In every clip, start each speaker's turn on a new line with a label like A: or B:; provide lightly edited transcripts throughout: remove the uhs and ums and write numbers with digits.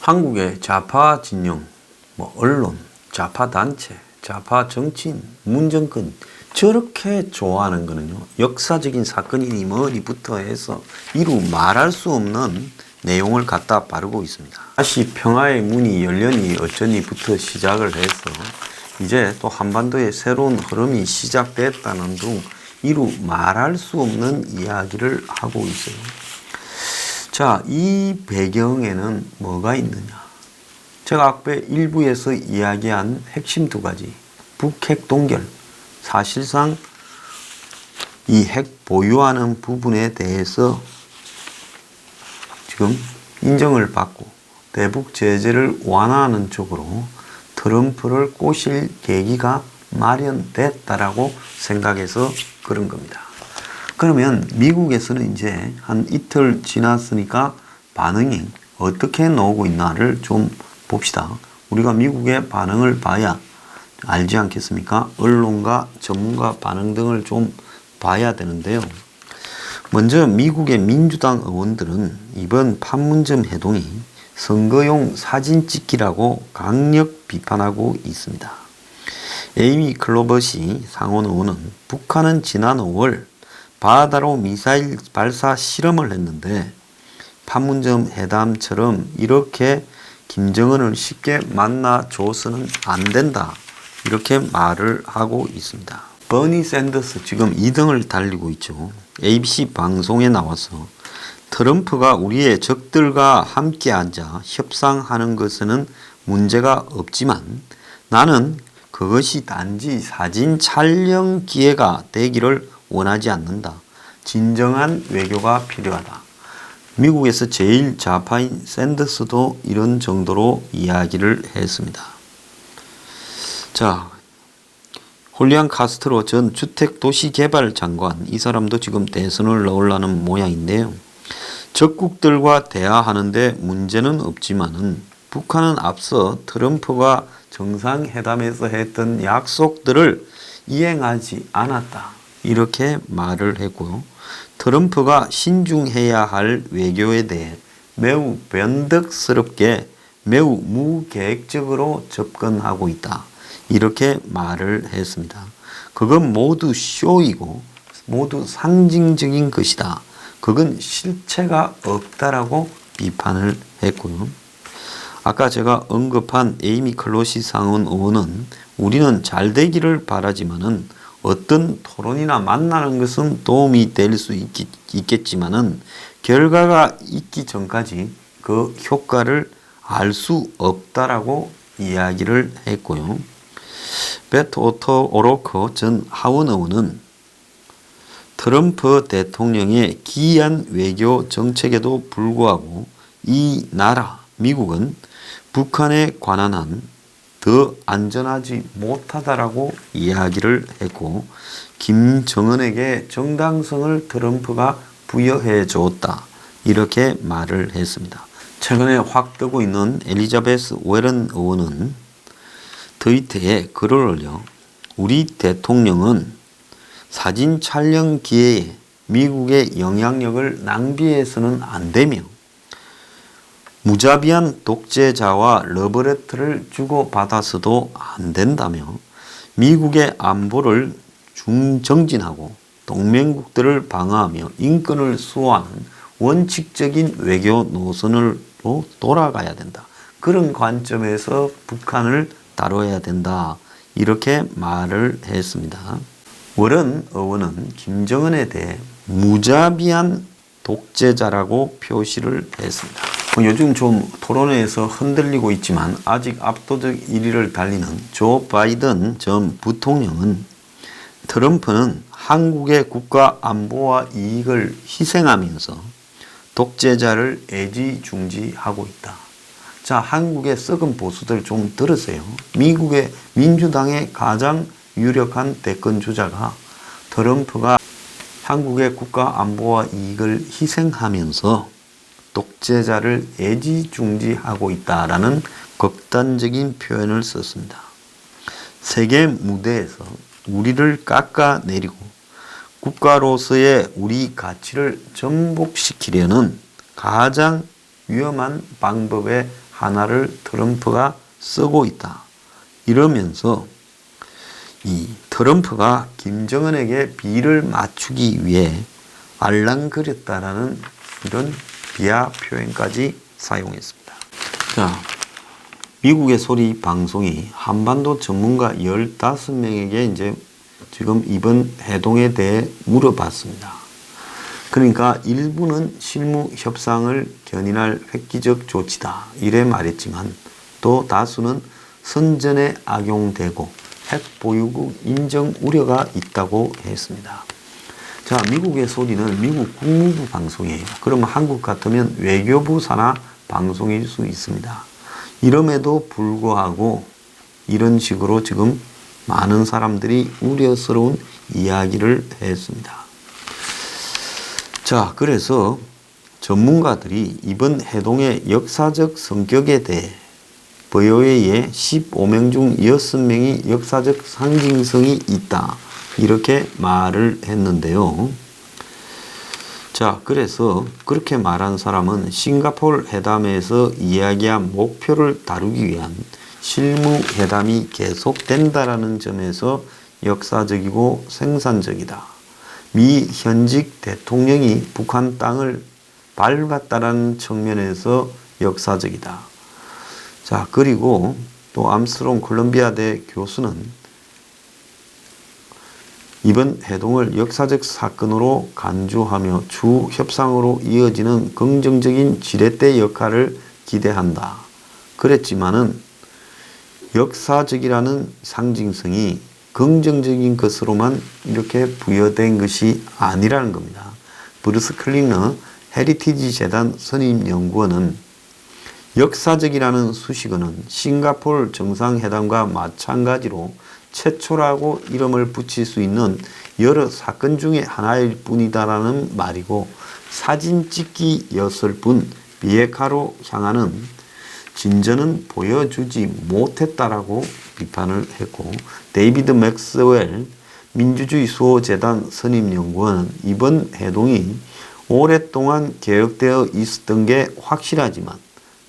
A: 한국의 좌파 진영, 언론, 좌파 단체, 좌파 정치인, 문정권 저렇게 좋아하는 거는요, 역사적인 사건이니 뭐니부터 해서 이루 말할 수 없는 내용을 갖다 바르고 있습니다. 다시 평화의 문이 열려니 어쩌니부터 시작을 해서 이제 또 한반도의 새로운 흐름이 시작됐다는 등 이루 말할 수 없는 이야기를 하고 있어요. 자, 이 배경에는 뭐가 있느냐? 제가 앞에 일부에서 이야기한 핵심 두 가지. 북핵 동결. 사실상 이 핵 보유하는 부분에 대해서 지금 인정을 받고 대북 제재를 완화하는 쪽으로 트럼프를 꼬실 계기가 마련됐다라고 생각해서 그런 겁니다. 그러면 미국에서는 이제 한 이틀 지났으니까 반응이 어떻게 나오고 있나를 좀 봅시다. 우리가 미국의 반응을 봐야 알지 않겠습니까? 언론과 전문가 반응 등을 좀 봐야 되는데요. 먼저 미국의 민주당 의원들은 이번 판문점 해동이 선거용 사진 찍기라고 강력 비판하고 있습니다. 에이미 클로버시 상원 의원은 북한은 지난 5월 바다로 미사일 발사 실험을 했는데 판문점 회담처럼 이렇게 김정은을 쉽게 만나줘서는 안 된다. 이렇게 말을 하고 있습니다. 버니 샌더스 지금 2등을 달리고 있죠. ABC 방송에 나와서 트럼프가 우리의 적들과 함께 앉아 협상하는 것에는 문제가 없지만 나는 그것이 단지 사진 촬영 기회가 되기를 원하지 않는다. 진정한 외교가 필요하다. 미국에서 제일 좌파인 샌더스도 이런 정도로 이야기를 했습니다. 자, 홀리안 카스트로 전 주택도시개발장관, 이 사람도 지금 대선을 넣으려는 모양인데요. 적국들과 대화하는데 문제는 없지만은 북한은 앞서 트럼프가 정상회담에서 했던 약속들을 이행하지 않았다. 이렇게 말을 했고요. 트럼프가 신중해야 할 외교에 대해 매우 변덕스럽게 매우 무계획적으로 접근하고 있다. 이렇게 말을 했습니다. 그건 모두 쇼이고 모두 상징적인 것이다. 그건 실체가 없다라고 비판을 했고요. 아까 제가 언급한 에이미 클로시 상원 의원은 우리는 잘 되기를 바라지만은 어떤 토론이나 만나는 것은 도움이 될 수 있겠지만은 결과가 있기 전까지 그 효과를 알 수 없다라고 이야기를 했고요. 베토 오로크 전 하원 의원은 트럼프 대통령의 기이한 외교 정책에도 불구하고 이 나라 미국은 북한에 관한 한 더 안전하지 못하다라고 이야기를 했고 김정은에게 정당성을 트럼프가 부여해 줬다. 이렇게 말을 했습니다. 최근에 확 뜨고 있는 엘리자베스 워런 의원은 트위터에 글을 올려 우리 대통령은 사진 촬영 기회에 미국의 영향력을 낭비해서는 안 되며 무자비한 독재자와 러브레터를 주고받아서도 안 된다며 미국의 안보를 중정진하고 동맹국들을 방어하며 인권을 수호하는 원칙적인 외교 노선으로 돌아가야 된다. 그런 관점에서 북한을 다뤄야 된다. 이렇게 말을 했습니다. 워런 의원은 김정은에 대해 무자비한 독재자라고 표시를 했습니다. 요즘 좀 토론회에서 흔들리고 있지만 아직 압도적 1위를 달리는 조 바이든 전 부통령은 트럼프는 한국의 국가 안보와 이익을 희생하면서 독재자를 애지중지하고 있다. 자, 한국의 썩은 보수들 좀 들으세요. 미국의 민주당의 가장 유력한 대권 주자가 트럼프가 한국의 국가 안보와 이익을 희생하면서 독재자를 애지중지하고 있다라는 극단적인 표현을 썼습니다. 세계 무대에서 우리를 깎아내리고 국가로서의 우리 가치를 전복시키려는 가장 위험한 방법의 하나를 트럼프가 쓰고 있다. 이러면서 이 트럼프가 김정은에게 비를 맞추기 위해 알랑거렸다라는 이런 비하 표현까지 사용했습니다. 자, 미국의 소리 방송이 한반도 전문가 15명에게 이제 지금 이번 해동에 대해 물어봤습니다. 그러니까 일부는 실무 협상을 견인할 획기적 조치다 이래 말했지만 또 다수는 선전에 악용되고 핵 보유국 인정 우려가 있다고 했습니다. 자, 미국의 소리는 미국 국무부 방송이에요. 그러면 한국 같으면 외교부 산하 방송일 수 있습니다. 이럼에도 불구하고 이런 식으로 지금 많은 사람들이 우려스러운 이야기를 했습니다. 자, 그래서 전문가들이 이번 해동의 역사적 성격에 대해 VOA의 15명 중 6명이 역사적 상징성이 있다. 이렇게 말을 했는데요. 자, 그래서 그렇게 말한 사람은 싱가포르 회담에서 이야기한 목표를 다루기 위한 실무 회담이 계속된다라는 점에서 역사적이고 생산적이다. 미 현직 대통령이 북한 땅을 밟았다라는 측면에서 역사적이다. 자, 그리고 또 암스트롱 콜롬비아대 교수는 이번 해동을 역사적 사건으로 간주하며 추후 협상으로 이어지는 긍정적인 지렛대 역할을 기대한다. 그랬지만은 역사적이라는 상징성이 긍정적인 것으로만 이렇게 부여된 것이 아니라는 겁니다. 브루스 클리너 헤리티지 재단 선임연구원은 역사적이라는 수식어는 싱가포르 정상회담과 마찬가지로 최초라고 이름을 붙일 수 있는 여러 사건 중에 하나일 뿐이다라는 말이고 사진 찍기였을 뿐 비핵화로 향하는 진전은 보여주지 못했다라고 비판을 했고 데이비드 맥스웰 민주주의 수호재단 선임연구원은 이번 해동이 오랫동안 계획되어 있었던 게 확실하지만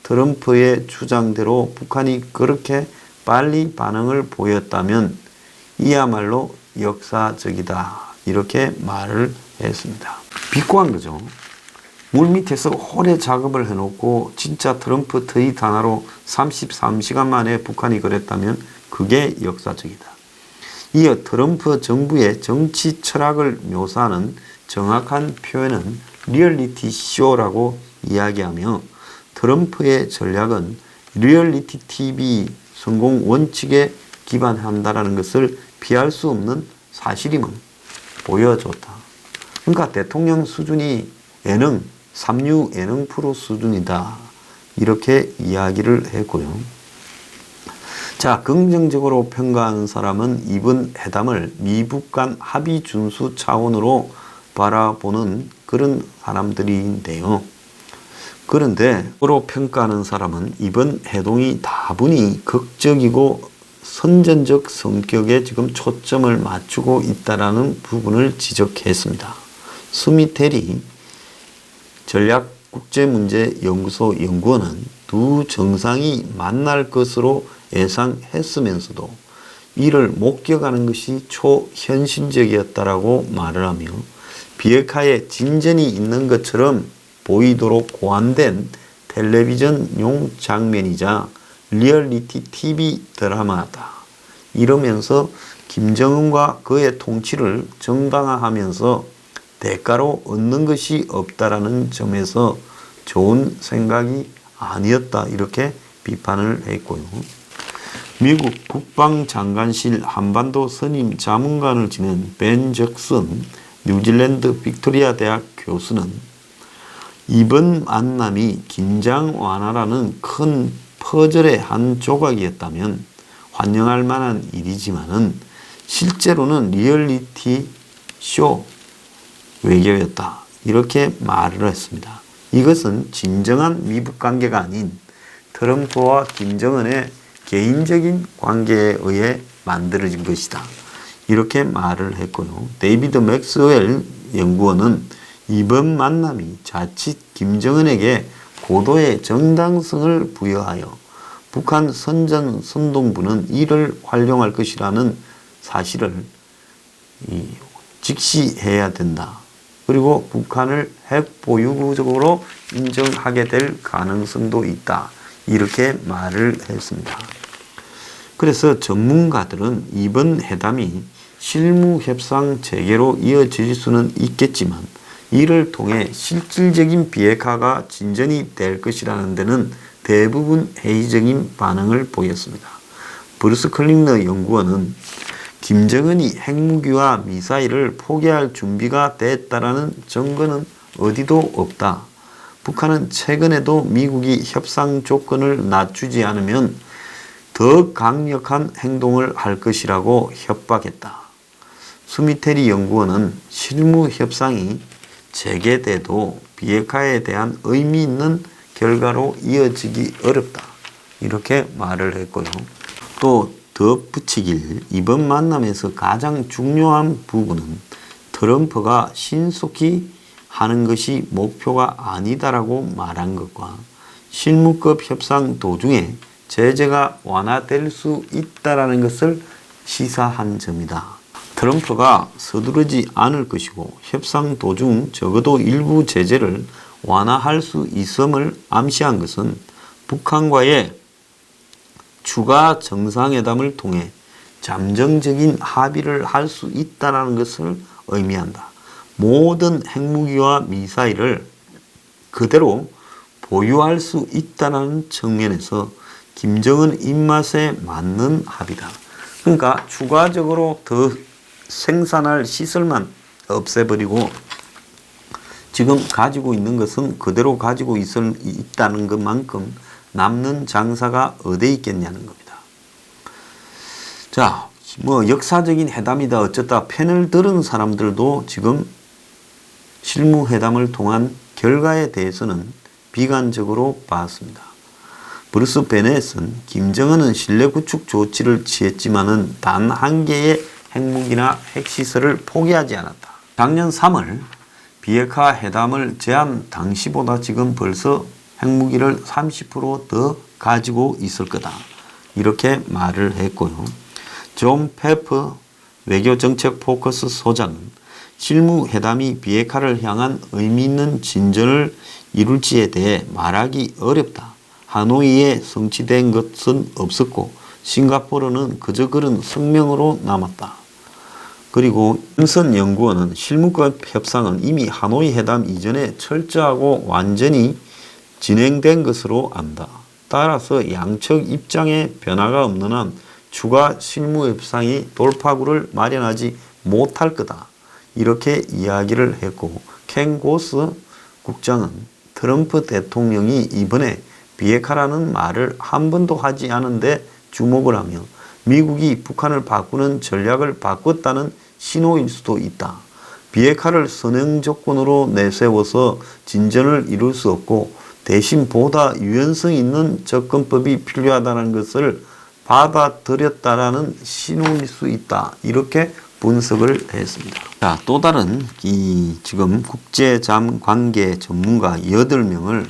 A: 트럼프의 주장대로 북한이 그렇게 빨리 반응을 보였다면 이야말로 역사적이다. 이렇게 말을 했습니다. 비꼬한 거죠. 물밑에서 오래 작업을 해놓고 진짜 트럼프 트윗 하나로 33시간 만에 북한이 그랬다면 그게 역사적이다. 이어 트럼프 정부의 정치 철학을 묘사하는 정확한 표현은 리얼리티 쇼라고 이야기하며 트럼프의 전략은 리얼리티 TV 성공 원칙에 기반한다라는 것을 피할 수 없는 사실임을 보여줬다. 그러니까 대통령 수준이 예능, 삼류 예능 프로 수준이다. 이렇게 이야기를 했고요. 자, 긍정적으로 평가하는 사람은 이번 회담을 미북 간 합의 준수 차원으로 바라보는 그런 사람들인데요. 그런데 으로 평가하는 사람은 이번 해동이 다분히 극적이고 선전적 성격에 지금 초점을 맞추고 있다라는 부분을 지적했습니다. 수미테리 전략국제문제연구소 연구원은 두 정상이 만날 것으로 예상했으면서도 이를 목격하는 것이 초현실적이었다라고 말을 하며 비핵화에 진전이 있는 것처럼 보이도록 고안된 텔레비전용 장면이자 리얼리티 TV 드라마다. 이러면서 김정은과 그의 통치를 정당화하면서 대가로 얻는 것이 없다라는 점에서 좋은 생각이 아니었다. 이렇게 비판을 했고요. 미국 국방장관실 한반도 선임 자문관을 지낸 벤 적슨 뉴질랜드 빅토리아 대학 교수는 이번 만남이 긴장 완화라는 큰 퍼즐의 한 조각이었다면 환영할 만한 일이지만은 실제로는 리얼리티 쇼 외교였다. 이렇게 말을 했습니다. 이것은 진정한 미북 관계가 아닌 트럼프와 김정은의 개인적인 관계에 의해 만들어진 것이다. 이렇게 말을 했고요. 데이비드 맥스웰 연구원은 이번 만남이 자칫 김정은에게 고도의 정당성을 부여하여 북한 선전선동부는 이를 활용할 것이라는 사실을 직시해야 된다. 그리고 북한을 핵 보유국으로 인정하게 될 가능성도 있다. 이렇게 말을 했습니다. 그래서 전문가들은 이번 회담이 실무협상 재개로 이어질 수는 있겠지만 이를 통해 실질적인 비핵화가 진전이 될 것이라는 데는 대부분 회의적인 반응을 보였습니다. 브루스 클링너 연구원은 김정은이 핵무기와 미사일을 포기할 준비가 됐다라는 증거는 어디도 없다. 북한은 최근에도 미국이 협상 조건을 낮추지 않으면 더 강력한 행동을 할 것이라고 협박했다. 수미테리 연구원은 실무 협상이 재개돼도 비핵화에 대한 의미 있는 결과로 이어지기 어렵다. 이렇게 말을 했고요. 또 덧붙이길 이번 만남에서 가장 중요한 부분은 트럼프가 신속히 하는 것이 목표가 아니다라고 말한 것과 실무급 협상 도중에 제재가 완화될 수 있다라는 것을 시사한 점이다. 트럼프가 서두르지 않을 것이고 협상 도중 적어도 일부 제재를 완화할 수 있음을 암시한 것은 북한과의 추가 정상회담을 통해 잠정적인 합의를 할 수 있다는 것을 의미한다. 모든 핵무기와 미사일을 그대로 보유할 수 있다는 측면에서 김정은 입맛에 맞는 합의다. 그러니까 추가적으로 더 생산할 시설만 없애버리고 지금 가지고 있는 것은 그대로 가지고 있다는 것만큼 남는 장사가 어디에 있겠냐는 겁니다. 자, 뭐 역사적인 회담이다 어쩌다 편을 들은 사람들도 지금 실무회담을 통한 결과에 대해서는 비관적으로 봤습니다. 브루스 베넷은 김정은은 신뢰 구축 조치를 취했지만은 단 한 개의 핵무기나 핵시설을 포기하지 않았다. 작년 3월 비핵화 회담을 제안 당시보다 지금 벌써 핵무기를 30% 가지고 있을 거다. 이렇게 말을 했고요. 존 페퍼 외교정책 포커스 소장은 실무회담이 비핵화를 향한 의미 있는 진전을 이룰지에 대해 말하기 어렵다. 하노이에 성취된 것은 없었고 싱가포르는 그저 그런 성명으로 남았다. 그리고 윤선 연구원은 실무급 협상은 이미 하노이 회담 이전에 철저하고 완전히 진행된 것으로 안다. 따라서 양측 입장에 변화가 없는 한 추가 실무협상이 돌파구를 마련하지 못할 거다. 이렇게 이야기를 했고 켄 고스 국장은 트럼프 대통령이 이번에 비핵화라는 말을 한 번도 하지 않은데 주목을 하며 미국이 북한을 바꾸는 전략을 바꿨다는 신호일 수도 있다. 비핵화를 선행 조건으로 내세워서 진전을 이룰 수 없고 대신 보다 유연성 있는 접근법이 필요하다는 것을 받아들였다라는 신호일 수 있다. 이렇게 분석을 했습니다. 자, 또 다른 지금 국제잠 관계 전문가 8명을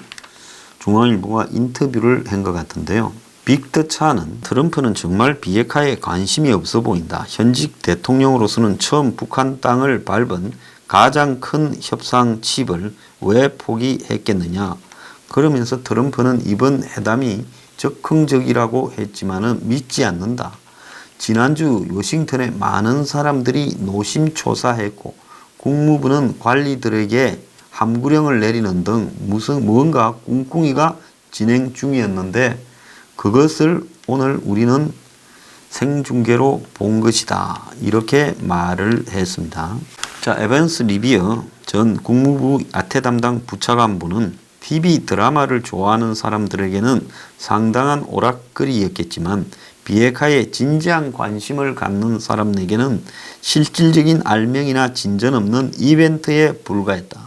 A: 중앙일보가 인터뷰를 한 것 같은데요. 빅터 차는 트럼프는 정말 비핵화에 관심이 없어 보인다. 현직 대통령으로서는 처음 북한 땅을 밟은 가장 큰 협상 칩을 왜 포기했겠느냐. 그러면서 트럼프는 이번 회담이 적극적이라고 했지만은 믿지 않는다. 지난주 워싱턴에 많은 사람들이 노심초사했고 국무부는 관리들에게 함구령을 내리는 등 무언가 꿍꿍이가 진행 중이었는데 그것을 오늘 우리는 생중계로 본 것이다. 이렇게 말을 했습니다. 자, 에반스 리비어 전 국무부 아태 담당 부차관보는 TV 드라마를 좋아하는 사람들에게는 상당한 오락거리였겠지만 비핵화에 진지한 관심을 갖는 사람에게는 실질적인 알맹이나 진전 없는 이벤트에 불과했다.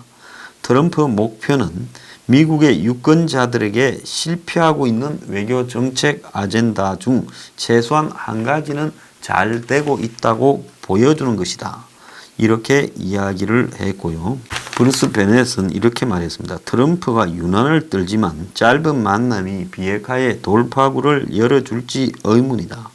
A: 트럼프 목표는 미국의 유권자들에게 실패하고 있는 외교 정책 아젠다 중 최소한 한 가지는 잘 되고 있다고 보여주는 것이다. 이렇게 이야기를 했고요. 브루스 베넷은 이렇게 말했습니다. 트럼프가 유난을 떨지만 짧은 만남이 비핵화의 돌파구를 열어줄지 의문이다.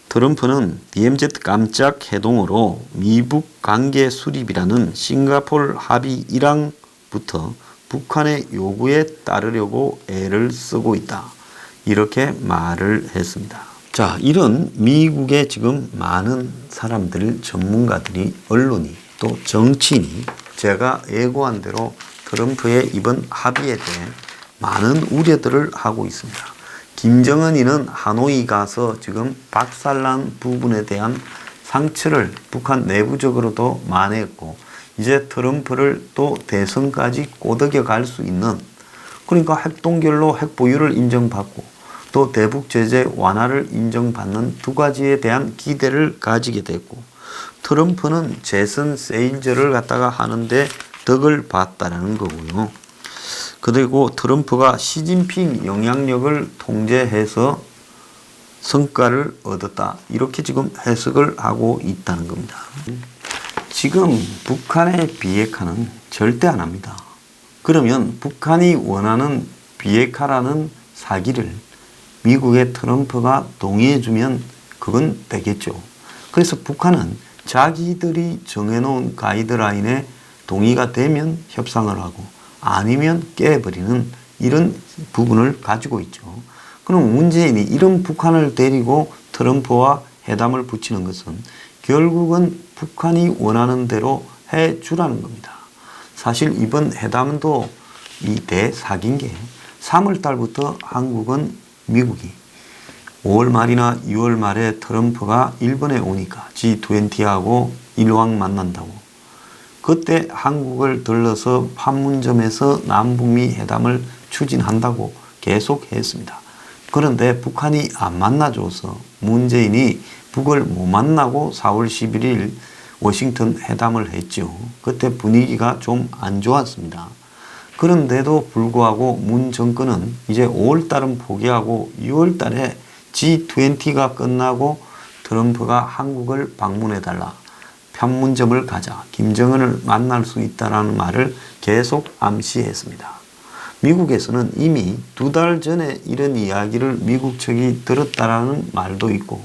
A: 트럼프는 DMZ 깜짝 해동으로 미북 관계 수립이라는 싱가포르 합의 1항부터 북한의 요구에 따르려고 애를 쓰고 있다. 이렇게 말을 했습니다. 자, 이런 미국의 지금 많은 사람들, 전문가들이, 언론이, 또 정치인이 제가 예고한 대로 트럼프의 이번 합의에 대해 많은 우려들을 하고 있습니다. 김정은이는 하노이 가서 지금 박살난 부분에 대한 상처를 북한 내부적으로도 만회했고, 이제 트럼프를 또 대선까지 꼬드겨 갈 수 있는, 그러니까 핵동결로 핵 보유를 인정받고 또 대북 제재 완화를 인정받는 두 가지에 대한 기대를 가지게 됐고, 트럼프는 재선 세일즈를 갖다가 하는데 덕을 봤다라는 거고요. 그리고 트럼프가 시진핑 영향력을 통제해서 성과를 얻었다. 이렇게 지금 해석을 하고 있다는 겁니다. 지금 북한의 비핵화는 절대 안 합니다. 그러면 북한이 원하는 비핵화라는 사기를 미국의 트럼프가 동의해주면 그건 되겠죠. 그래서 북한은 자기들이 정해놓은 가이드라인에 동의가 되면 협상을 하고 아니면 깨버리는 이런 부분을 가지고 있죠. 그럼 문재인이 이런 북한을 데리고 트럼프와 회담을 붙이는 것은 결국은 북한이 원하는 대로 해주라는 겁니다. 사실 이번 회담도 이 대사기인 게 3월 달부터 한국은 미국이 5월 말이나 6월 말에 트럼프가 일본에 오니까 G20하고 일왕 만난다고, 그때 한국을 들러서 판문점에서 남북미 회담을 추진한다고 계속 했습니다. 그런데 북한이 안 만나줘서 문재인이 북을 못 만나고 4월 11일 워싱턴 회담을 했죠. 그때 분위기가 좀 안 좋았습니다. 그런데도 불구하고 문 정권은 이제 5월 달은 포기하고 6월 달에 G20가 끝나고 트럼프가 한국을 방문해달라, 판문점을 가자, 김정은을 만날 수 있다라는 말을 계속 암시했습니다. 미국에서는 이미 2달 전에 이런 이야기를 미국 측이 들었다라는 말도 있고,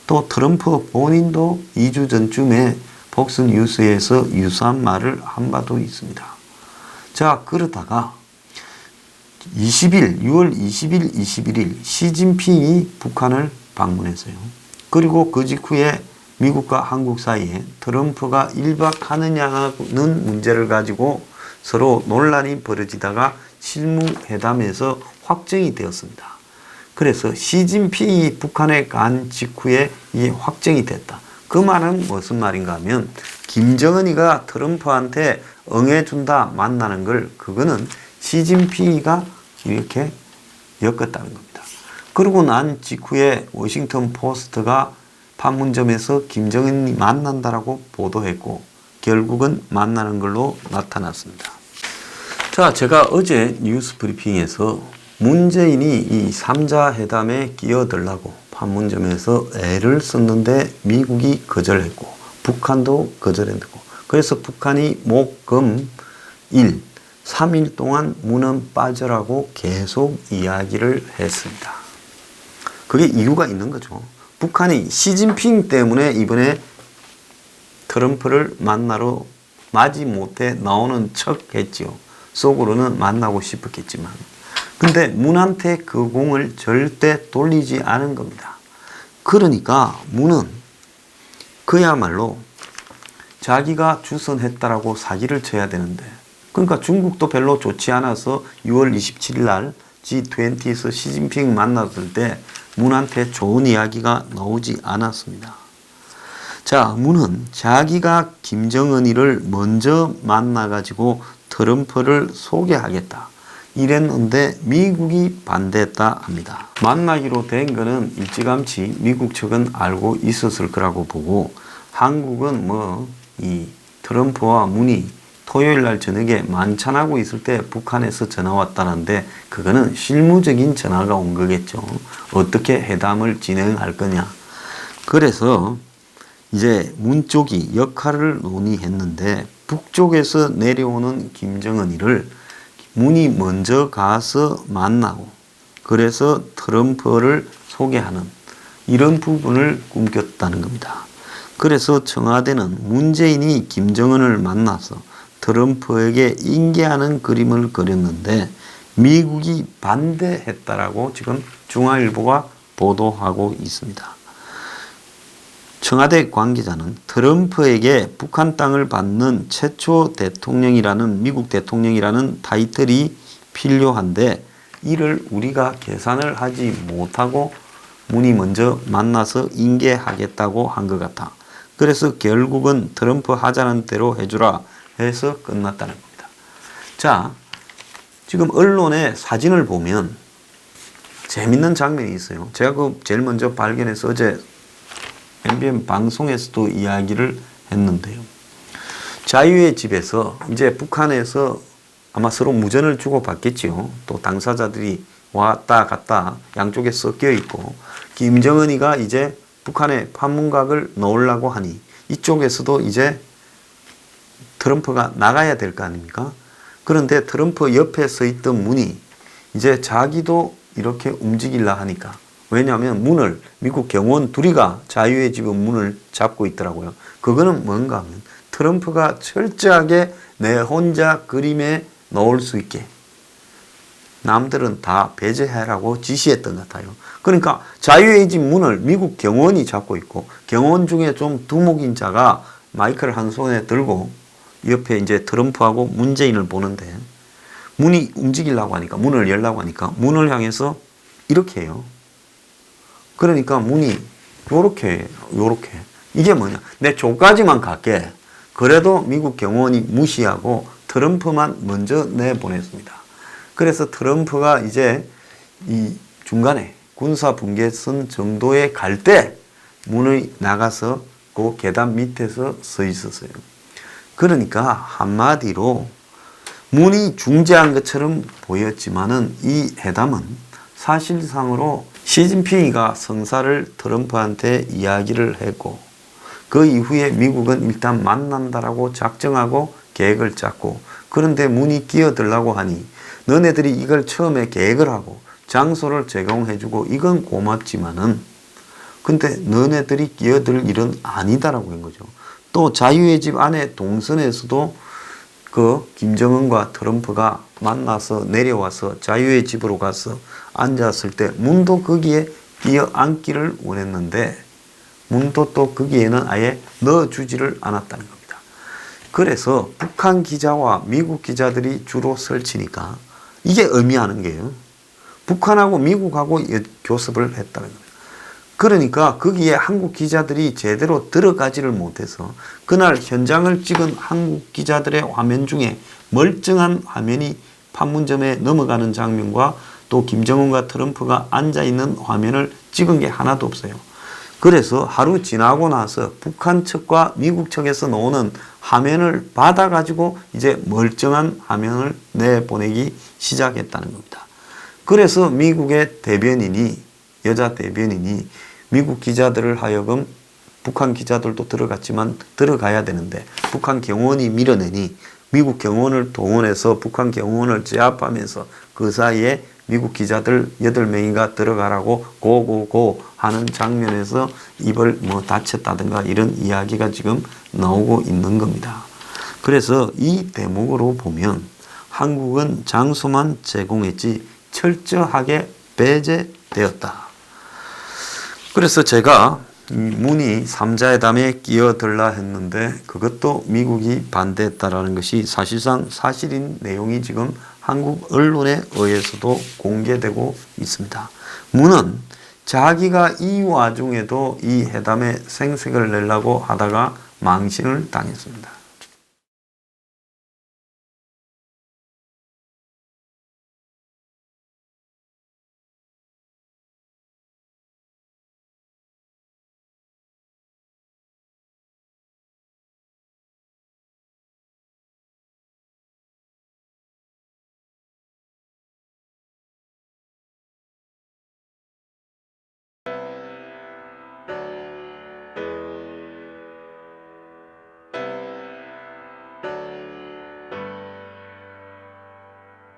A: 또 트럼프 본인도 2주 전쯤에 폭스뉴스에서 유사한 말을 한 바도 있습니다. 자, 그러다가 6월 20일, 21일 시진핑이 북한을 방문했어요. 그리고 그 직후에 미국과 한국 사이에 트럼프가 일박하느냐는 문제를 가지고 서로 논란이 벌어지다가 실무회담에서 확정이 되었습니다. 그래서 시진핑이 북한에 간 직후에 이게 확정이 됐다. 그 말은 무슨 말인가 하면 김정은이가 트럼프한테 응해준다, 만나는 걸, 그거는 시진핑이가 이렇게 엮었다는 겁니다. 그러고 난 직후에 워싱턴 포스트가 판문점에서 김정은이 만난다라고 보도했고 결국은 만나는 걸로 나타났습니다. 자, 제가 어제 뉴스 브리핑에서 문재인이 이 3자 회담에 끼어들라고 판문점에서 애를 썼는데 미국이 거절했고 북한도 거절했고, 그래서 북한이 목, 금, 일 3일 동안 문은 빠져라고 계속 이야기를 했습니다. 그게 이유가 있는 거죠. 북한이 시진핑 때문에 이번에 트럼프를 만나러 마지 못해 나오는 척 했죠. 속으로는 만나고 싶었겠지만. 근데 문한테 그 공을 절대 돌리지 않은 겁니다. 그러니까 문은 그야말로 자기가 주선했다라고 사기를 쳐야 되는데, 그러니까 중국도 별로 좋지 않아서 6월 27일 날 G20에서 시진핑 만났을 때 문한테 좋은 이야기가 나오지 않았습니다. 자, 문은 자기가 김정은이를 먼저 만나가지고 트럼프를 소개하겠다 이랬는데 미국이 반대했다 합니다. 만나기로 된 거는 일찌감치 미국 측은 알고 있었을 거라고 보고, 한국은 이 트럼프와 문이 토요일 날 저녁에 만찬하고 있을 때 북한에서 전화 왔다는데 그거는 실무적인 전화가 온 거겠죠. 어떻게 회담을 진행할 거냐. 그래서 이제 문 쪽이 역할을 논의했는데 북쪽에서 내려오는 김정은이를 문이 먼저 가서 만나고 그래서 트럼프를 소개하는 이런 부분을 꿈꿨다는 겁니다. 그래서 청와대는 문재인이 김정은을 만나서 트럼프에게 인계하는 그림을 그렸는데 미국이 반대했다라고 지금 중앙일보가 보도하고 있습니다. 청와대 관계자는 트럼프에게 북한 땅을 받는 최초 대통령이라는 미국 대통령이라는 타이틀이 필요한데 이를 우리가 계산을 하지 못하고 문이 먼저 만나서 인계하겠다고 한 것 같아. 그래서 결국은 트럼프 하자는 대로 해주라 해서 끝났다는 겁니다. 자, 지금 언론의 사진을 보면 재밌는 장면이 있어요. 제가 그 제일 먼저 발견해서 어제 MBN 방송에서도 이야기를 했는데요. 자유의 집에서 이제 북한에서 아마 서로 무전을 주고받겠지요. 또 당사자들이 왔다 갔다 양쪽에 섞여 있고 김정은이가 이제 북한의 판문각을 놓으려고 하니 이쪽에서도 이제 트럼프가 나가야 될 거 아닙니까? 그런데 트럼프 옆에 서 있던 문이 이제 자기도 이렇게 움직이려 하니까 왜냐하면 문을 미국 경호원 둘이가 자유의 집은 문을 잡고 있더라고요. 그거는 뭔가 하면 트럼프가 철저하게 내 혼자 그림에 넣을 수 있게 남들은 다 배제하라고 지시했던 것 같아요. 그러니까 자유의 집 문을 미국 경호원이 잡고 있고 경호원 중에 좀 두목인 자가 마이크를 한 손에 들고 옆에 이제 트럼프하고 문재인을 보는데 문이 움직이려고 하니까 문을 열려고 하니까 문을 향해서 이렇게 해요. 그러니까 문이 요렇게 이게 뭐냐 내 조까지만 갈게. 그래도 미국 경호원이 무시하고 트럼프만 먼저 내보냈습니다. 그래서 트럼프가 이제 이 중간에 군사분계선 정도에 갈 때 문을 나가서 그 계단 밑에서 서 있었어요. 그러니까 한마디로 문이 중재한 것처럼 보였지만은 이 회담은 사실상으로 시진핑이가 성사를 트럼프한테 이야기를 했고 그 이후에 미국은 일단 만난다라고 작정하고 계획을 짰고 그런데 문이 끼어들라고 하니 너네들이 이걸 처음에 계획을 하고 장소를 제공해주고 이건 고맙지만은 근데 너네들이 끼어들 일은 아니다라고 한 거죠. 또 자유의 집 안에 동선에서도 그 김정은과 트럼프가 만나서 내려와서 자유의 집으로 가서 앉았을 때 문도 거기에 끼어 앉기를 원했는데 문도 또 거기에는 아예 넣어주지를 않았다는 겁니다. 그래서 북한 기자와 미국 기자들이 주로 설치니까 이게 의미하는 게요. 북한하고 미국하고 교섭을 했다는 겁니다. 그러니까 거기에 한국 기자들이 제대로 들어가지를 못해서 그날 현장을 찍은 한국 기자들의 화면 중에 멀쩡한 화면이 판문점에 넘어가는 장면과 또 김정은과 트럼프가 앉아있는 화면을 찍은 게 하나도 없어요. 그래서 하루 지나고 나서 북한 측과 미국 측에서 나오는 화면을 받아가지고 이제 멀쩡한 화면을 내보내기 시작했다는 겁니다. 그래서 미국의 대변인이 여자 대변인이 미국 기자들을 하여금 북한 기자들도 들어갔지만 들어가야 되는데 북한 경호원이 밀어내니 미국 경호원을 동원해서 북한 경호원을 제압하면서 그 사이에 미국 기자들 8명인가 들어가라고 고고고 하는 장면에서 입을 뭐 다쳤다든가 이런 이야기가 지금 나오고 있는 겁니다. 그래서 이 대목으로 보면 한국은 장소만 제공했지 철저하게 배제되었다. 그래서 제가 문이 3자회담에 끼어들라 했는데 그것도 미국이 반대했다라는 것이 사실상 사실인 내용이 지금 한국 언론에 의해서도 공개되고 있습니다. 문은 자기가 이 와중에도 이 회담에 생색을 내려고 하다가 망신을 당했습니다.